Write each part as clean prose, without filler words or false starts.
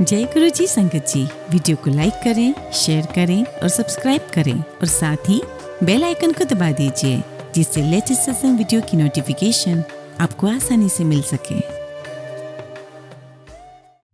जय गुरु जी संगत जी, वीडियो को लाइक करें, शेयर करें और सब्सक्राइब करें और साथ ही बेल आइकन को दबा दीजिए जिससे लेटेस्ट सत्संग वीडियो की नोटिफिकेशन आपको आसानी से मिल सके।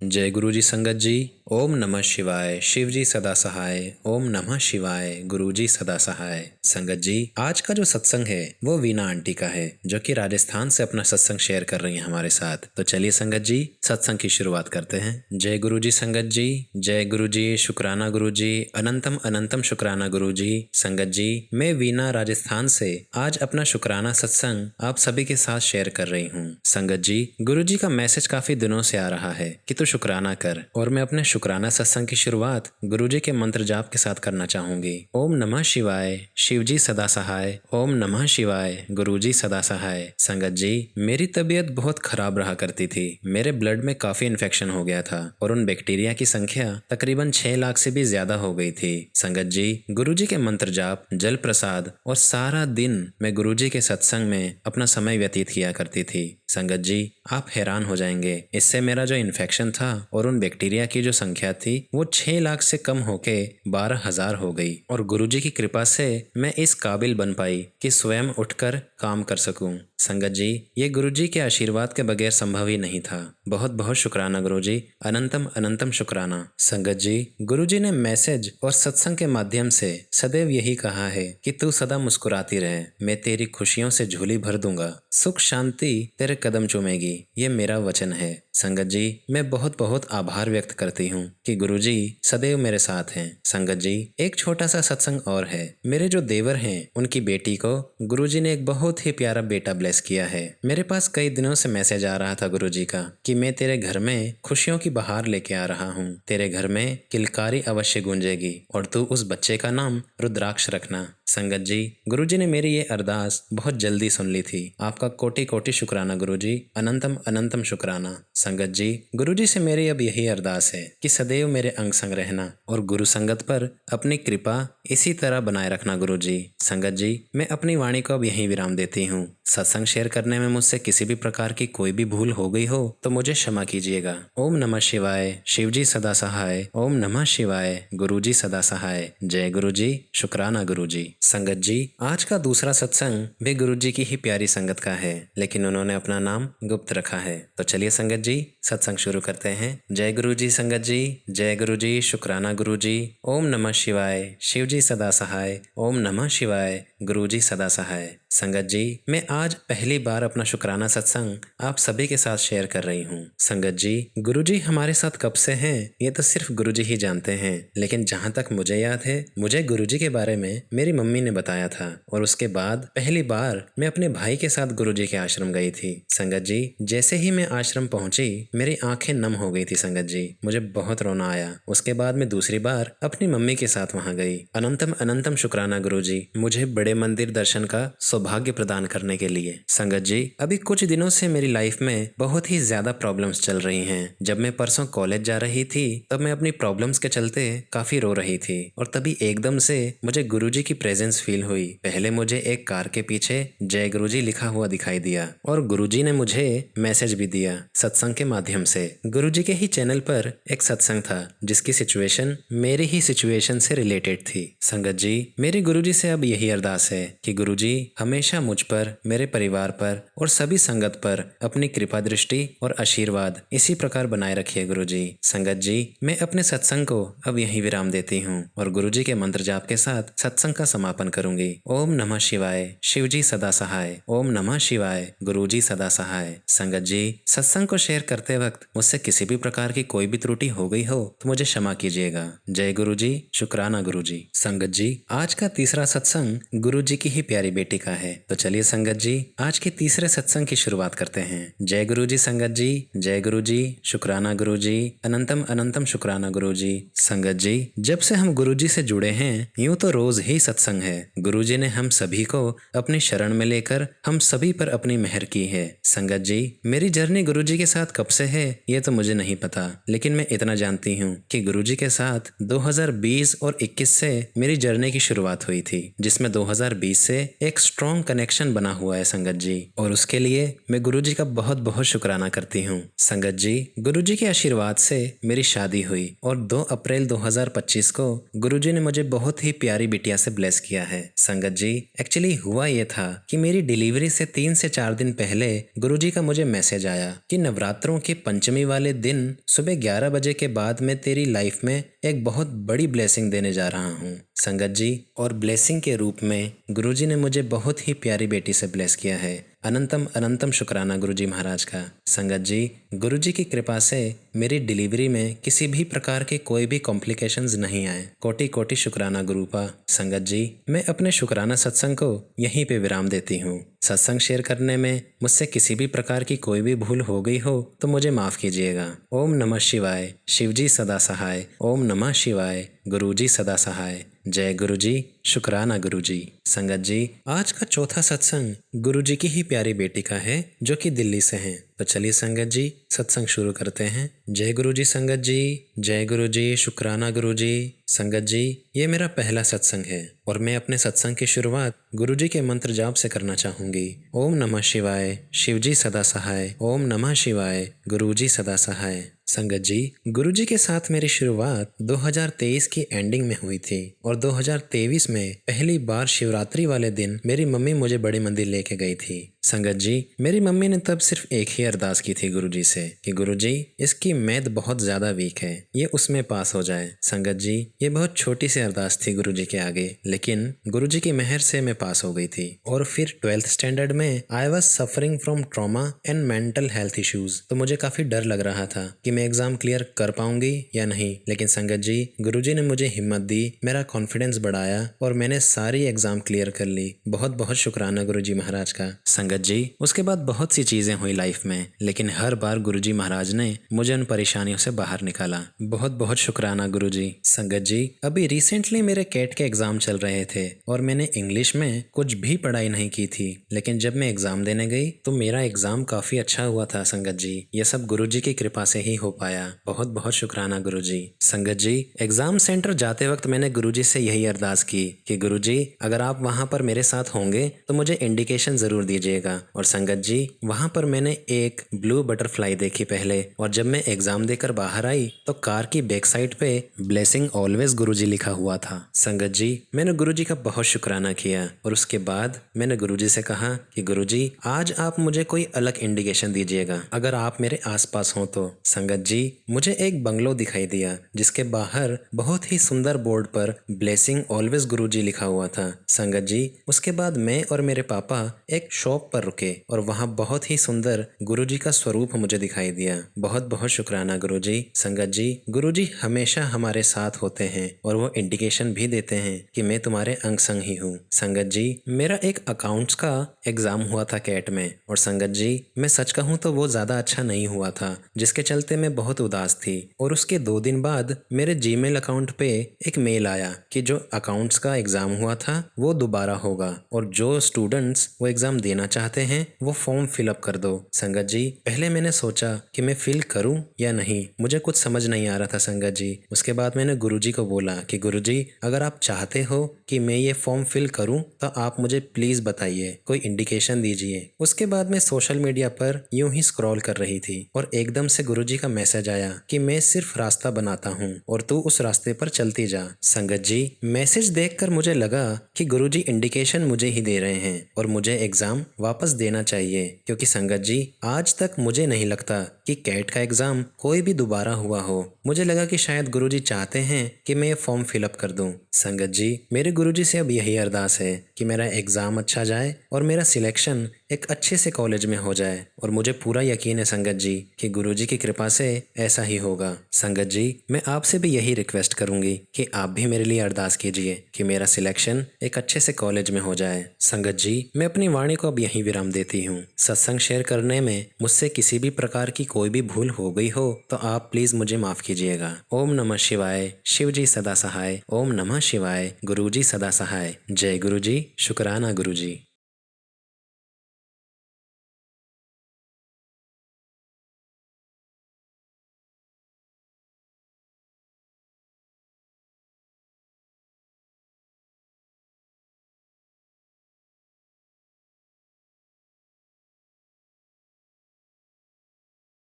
जय गुरु जी संगत जी। ओम नमः शिवाय। शिव जी सदा सहाय। ओम नमः शिवाय। गुरु जी सदा सहाय। संगत जी, आज का जो सत्संग है वो वीना आंटी का है, जो कि राजस्थान से अपना सत्संग शेयर कर रही हैं हमारे साथ। तो चलिए संगत जी, सत्संग की शुरुआत करते हैं। जय गुरु जी संगत जी। जय गुरु जी। शुक्राना गुरु जी। अनंतम अनंतम शुक्राना गुरु जी। संगत जी, मैं वीना राजस्थान से आज अपना शुक्राना सत्संग आप सभी के साथ शेयर कर रही हूँ। संगत जी, गुरु जी का मैसेज काफी दिनों से आ रहा है कि तू शुक्राना कर, और मैं अपने शुक्राना सत्संग की शुरुआत गुरुजी के मंत्र जाप के साथ करना चाहूंगी। ओम नमः शिवाय। शिव जी सदा सहाय। ओम नमः शिवाय। गुरुजी सदा सहाय। संगत जी, मेरी तबीयत बहुत खराब रहा करती थी। मेरे ब्लड में काफी इन्फेक्शन हो गया था और उन बैक्टीरिया की संख्या तकरीबन 6 लाख से भी ज्यादा हो गई थी। संगत जी, गुरुजी के मंत्र जाप, जल प्रसाद और सारा दिन मैं गुरुजी के सत्संग में अपना समय व्यतीत किया करती थी। संगत जी, आप हैरान हो जाएंगे, इससे मेरा जो इन्फेक्शन था और उन बैक्टीरिया की जो संख्या थी वो 6 लाख से कम होके 12,000 हो गई। और गुरुजी की कृपा से मैं इस काबिल बन पाई कि स्वयं उठकर काम कर सकूं। संगत जी, ये गुरुजी के आशीर्वाद के बगैर संभव ही नहीं था। बहुत बहुत शुक्राना गुरुजी। अनंतम अनंतम शुक्राना। संगत जी, गुरुजी ने मैसेज और सत्संग के माध्यम से सदैव यही कहा है कि तू सदा मुस्कुराती रहे, मैं तेरी खुशियों से झोली भर दूंगा, सुख शांति तेरे कदम चूमेगी, ये मेरा वचन है। संगत जी, मैं बहुत बहुत आभार व्यक्त करती हूँ कि गुरुजी सदैव मेरे साथ हैं। संगत जी, एक छोटा सा सत्संग और है। मेरे जो देवर हैं, उनकी बेटी को गुरुजी ने एक बहुत ही प्यारा बेटा ब्लेस किया है। मेरे पास कई दिनों से मैसेज आ रहा था गुरुजी का कि मैं तेरे घर में खुशियों की बहार लेके आ रहा हूँ, तेरे घर में किलकारी अवश्य गूंजेगी और तू उस बच्चे का नाम रुद्राक्ष रखना। संगत जी, गुरुजी ने मेरी ये अरदास बहुत जल्दी सुन ली थी। आपका कोटि कोटि शुक्राना गुरुजी। अनंतम अनंतम शुक्राना। संगत जी, गुरुजी से मेरी अब यही अरदास है कि सदैव मेरे अंग संग रहना और गुरु संगत पर अपनी कृपा इसी तरह बनाए रखना गुरुजी। संगत जी, मैं अपनी वाणी को अब यहीं विराम देती हूँ। सत्संग शेयर करने में मुझसे किसी भी प्रकार की कोई भी भूल हो गई हो तो मुझे क्षमा कीजिएगा। ओम नमः शिवाय। शिव जी सदा सहाय। ओम नमः शिवाय। गुरुजी सदा सहाय। जय गुरुजी। शुक्राना गुरुजी। संगत जी, आज का दूसरा सत्संग भी गुरुजी की ही प्यारी संगत का है, लेकिन उन्होंने अपना नाम गुप्त रखा है। तो चलिए संगत जी, सत्संग शुरू करते हैं। जय गुरुजी संगत जी। जय गुरुजी। शुक्राना गुरुजी। ओम नमः शिवाय। शिव जी सदा सहाय। ओम नमः शिवाय। गुरुजी सदा सहाय। संगत जी, मैं आज पहली बार अपना शुक्राना सत्संग आप सभी के साथ शेयर कर रही हूँ। संगत जी, गुरुजी हमारे साथ कब से हैं ये तो सिर्फ गुरुजी ही जानते हैं, लेकिन जहाँ तक मुझे याद है, मुझे गुरुजी के बारे में मेरी मम्मी ने बताया था और उसके बाद पहली बार मैं अपने भाई के साथ गुरुजी के आश्रम गई थी। संगत जी, जैसे ही मैं आश्रम पहुंची मेरी आंखें नम हो गई थी। संगत जी, मुझे बहुत रोना आया। उसके बाद मैं दूसरी बार अपनी मम्मी के साथ वहां गई। अनंतम अनंतम शुक्राना गुरुजी, मुझे बड़े मंदिर दर्शन का सौभाग्य प्रदान करने के लिए। संगत जी, अभी कुछ दिनों से मेरी लाइफ में बहुत ही ज्यादा प्रॉब्लम्स चल रही हैं। जब मैं परसों कॉलेज जा रही थी तब मैं अपनी प्रॉब्लम्स के चलते काफी रो रही थी और तभी एकदम से मुझे गुरुजी की प्रेजेंस फील हुई। पहले मुझे एक कार के पीछे जय गुरुजी लिखा हुआ दिखाई दिया और गुरुजी ने मुझे मैसेज भी दिया सत्संग के माध्यम से। गुरुजी के ही चैनल पर एक सत्संग था जिसकी सिचुएशन मेरी ही सिचुएशन से रिलेटेड थी। संगत जी, मेरी गुरुजी से अब यही अरदास है कि गुरुजी हमेशा मुझ पर, मेरे परिवार पर और सभी संगत पर अपनी कृपा दृष्टि और आशीर्वाद इसी प्रकार बनाए रखिए गुरुजी। संगत जी, मैं अपने सत्संग को अब यहीं विराम देती हूँ और गुरुजी के मंत्र जाप के साथ सत्संग का समापन करूंगी। ओम नमः शिवाय। शिव जी सदा सहाय। ओम नमः शिवाय। गुरुजी सदा सहाय। संगत जी, सत्संग को शेयर करते वक्त मुझसे किसी भी प्रकार की कोई भी त्रुटि हो गई हो तो मुझे क्षमा कीजिएगा। जय गुरुजी। शुक्राना गुरुजी। संगत जी, आज का तीसरा सत्संग गुरुजी की ही प्यारी बेटी का है। तो चलिए संगत जी, आज के तीसरे सत्संग की शुरुआत करते हैं। जय गुरुजी संगत जी। जय गुरुजी। शुक्राना गुरुजी। अनंतम अनंतम शुक्राना गुरुजी। संगत जी, जब से हम गुरुजी से जुड़े हैं यूं तो रोज ही सत्संग है। गुरुजी ने हम सभी को अपनी शरण में लेकर हम सभी पर अपनी मेहर की है। संगत जी, मेरी जर्नी गुरुजी के साथ कब से है ये तो मुझे नहीं पता, लेकिन मैं इतना जानती हूँ कि गुरुजी के साथ 2020 और 21 से मेरी जर्नी की शुरुआत हुई थी, जिसमें 2020 से एक स्ट्रॉन्ग कनेक्शन बना हुआ है संगत जी, और उसके लिए मैं गुरुजी का बहुत बहुत शुक्राना करती हूँ। संगत जी, गुरुजी के आशीर्वाद से मेरी शादी हुई और 2 अप्रैल 2025 को गुरुजी ने मुझे बहुत ही प्यारी बिटिया से ब्लेस किया है। संगत जी, एक्चुअली हुआ ये था कि मेरी डिलीवरी से 3 से 4 दिन पहले गुरुजी का मुझे मैसेज आया कि नवरात्रों की पंचमी वाले दिन सुबह 11 बजे के बाद मैं तेरी लाइफ में एक बहुत बड़ी ब्लेसिंग देने जा रहा हूँ। संगत जी, और ब्लेसिंग के रूप में गुरुजी ने मुझे बहुत ही प्यारी बेटी से ब्लेस किया है। अनंतम अनंतम शुक्राना गुरुजी महाराज का। संगत जी, गुरुजी की कृपा से मेरी डिलीवरी में किसी भी प्रकार के कोई भी कॉम्प्लिकेशंस नहीं आए। कोटि कोटि शुक्राना गुरुपा। संगत जी, मैं अपने शुक्राना सत्संग को यहीं पे विराम देती हूँ। सत्संग शेयर करने में मुझसे किसी भी प्रकार की कोई भी भूल हो गई हो तो मुझे माफ़ कीजिएगा। ओम नमः शिवाय। शिवजी सदा सहाय। ओम नमः शिवाय। गुरुजी सदा सहाय। जय गुरुजी। शुक्राना गुरुजी। संगत जी, आज का चौथा सत्संग गुरुजी की ही प्यारी बेटी का है जो कि दिल्ली से हैं। तो चलिए संगत जी, सत्संग शुरू करते हैं। जय गुरुजी संगत जी। जय गुरुजी। शुक्राना गुरुजी। संगत जी, ये मेरा पहला सत्संग है और मैं अपने सत्संग की शुरुआत गुरुजी के मंत्र जाप से करना चाहूँगी। ओम नमः शिवाय। शिवजी सदा सहाय। ओम नमः शिवाय। गुरुजी सदा सहाय। संगत जी, गुरुजी के साथ मेरी शुरुआत 2023 की एंडिंग में हुई थी और 2023 में पहली बार शिवरात्रि वाले दिन मेरी मम्मी मुझे बड़ी मंदिर लेके गई थी। संगत जी, मेरी मम्मी ने तब सिर्फ एक ही अरदास की थी गुरुजी से कि गुरुजी, इसकी मैथ बहुत ज़्यादा वीक है, ये उसमें पास हो जाए। संगत जी, ये बहुत छोटी सी अरदास थी गुरुजी के आगे, लेकिन गुरुजी की मेहर से मैं पास हो गई थी। और फिर 12th स्टैंडर्ड में I was suffering from trauma and mental health issues, तो मुझे काफ़ी डर लग रहा था कि मैं एग्ज़ाम क्लियर कर पाऊंगी या नहीं। लेकिन संगत जी, गुरुजी ने मुझे हिम्मत दी, मेरा कॉन्फिडेंस बढ़ाया और मैंने सारी एग्ज़ाम क्लियर कर ली। बहुत बहुत शुक्राना गुरुजी महाराज का। संगत जी, उसके बाद बहुत सी चीज़ें हुई लाइफ में, लेकिन हर बार गुरुजी महाराज ने मुझे उन परेशानियों से बाहर निकाला। बहुत बहुत शुक्राना गुरुजी। संगत जी, अभी रिसेंटली मेरे कैट के एग्ज़ाम चल रहे थे और मैंने इंग्लिश में कुछ भी पढ़ाई नहीं की थी, लेकिन जब मैं एग्ज़ाम देने गई तो मेरा एग्ज़ाम काफ़ी अच्छा हुआ था। संगत जी, ये सब गुरुजी की कृपा से ही हो पाया। बहुत बहुत शुक्राना गुरुजी। संगत जी, एग्ज़ाम सेंटर जाते वक्त मैंने गुरुजी से यही अरदास की कि गुरुजी, अगर आप वहाँ पर मेरे साथ होंगे तो मुझे इंडिकेशन ज़रूर दीजिएगा। और संगत जी, वहाँ पर मैंने एक ब्लू बटरफ्लाई देखी पहले, और जब मैं एग्ज़ाम देकर बाहर आई तो कार की बैक साइड पे ब्लेसिंग ऑलवेज गुरुजी लिखा हुआ था। संगत जी, मैंने गुरुजी का बहुत शुक्राना किया और उसके बाद मैंने गुरुजी से कहा कि गुरुजी, आज आप मुझे कोई अलग इंडिकेशन दीजिएगा अगर आप मेरे आसपास हों तो। संगत जी, मुझे एक बंगलो दिखाई दिया जिसके बाहर बहुत ही सुंदर बोर्ड पर ब्लेसिंग ऑलवेज गुरुजी लिखा हुआ था। संगत जी, उसके बाद मैं और मेरे पापा एक शॉप पर रुके और वहाँ बहुत ही सुंदर गुरुजी का स्वरूप मुझे दिखाई दिया। बहुत बहुत शुक्राना गुरुजी। संगत जी, गुरुजी हमेशा हमारे साथ होते हैं और वो इंडिकेशन भी देते हैं कि मैं तुम्हारे अंग संग ही हूँ। संगत जी, मेरा एक अकाउंट्स का एग्जाम हुआ था कैट में, और संगत जी, मैं सच कहूँ तो वो ज़्यादा अच्छा नहीं हुआ था, जिसके चलते मैं बहुत उदास थी। और उसके 2 दिन बाद मेरे जीमेल अकाउंट पे एक मेल आया कि जो अकाउंट्स का एग्जाम हुआ था वो दोबारा होगा और जो स्टूडेंट्स वो एग्जाम देना चाहते हैं वो फॉर्म फिलअप कर दो। संगत जी, पहले मैंने सोचा कि मैं फिल करूं या नहीं, मुझे कुछ समझ नहीं आ रहा था संगत जी। उसके बाद मैंने गुरुजी को बोला कि गुरुजी, अगर आप चाहते हो कि मैं ये फॉर्म फिल करूं तो आप मुझे प्लीज़ बताइए, कोई इंडिकेशन दीजिए। उसके बाद मैं सोशल मीडिया पर यूं ही स्क्रॉल कर रही थी और एकदम से गुरुजी का मैसेज आया कि मैं सिर्फ रास्ता बनाता हूँ और तू उस रास्ते पर चलती जा। संगत जी, मैसेज देखकर मुझे लगा कि गुरुजी इंडिकेशन मुझे ही दे रहे हैं और मुझे एग्जाम वापस देना चाहिए, क्योंकि संगत जी, आज तक मुझे नहीं लगता कि कैट का एग्जाम कोई भी दोबारा हुआ हो। मुझे लगा कि शायद गुरुजी चाहते हैं कि मैं ये फॉर्म फिलअप कर दूं। संगत जी, मेरे गुरुजी से अब यही अरदास है कि मेरा एग्जाम अच्छा जाए और मेरा सिलेक्शन एक अच्छे से कॉलेज में हो जाए, और मुझे पूरा यकीन है संगत जी कि गुरुजी की कृपा से ऐसा ही होगा। संगत जी, मैं आपसे भी यही रिक्वेस्ट करूंगी कि आप भी मेरे लिए अरदास कीजिए कि मेरा सिलेक्शन एक अच्छे से कॉलेज में हो जाए। संगत जी, मैं अपनी वाणी को अब यहीं विराम देती हूँ। सत्संग शेयर करने में मुझसे किसी भी प्रकार की कोई भी भूल हो गई हो तो आप प्लीज मुझे माफ कीजिएगा। ओम नमः शिवाय। शिवजी सदा सहाय। ओम नमः शिवाय। गुरुजी सदा सहाय। जय गुरुजी। शुक्राना गुरुजी।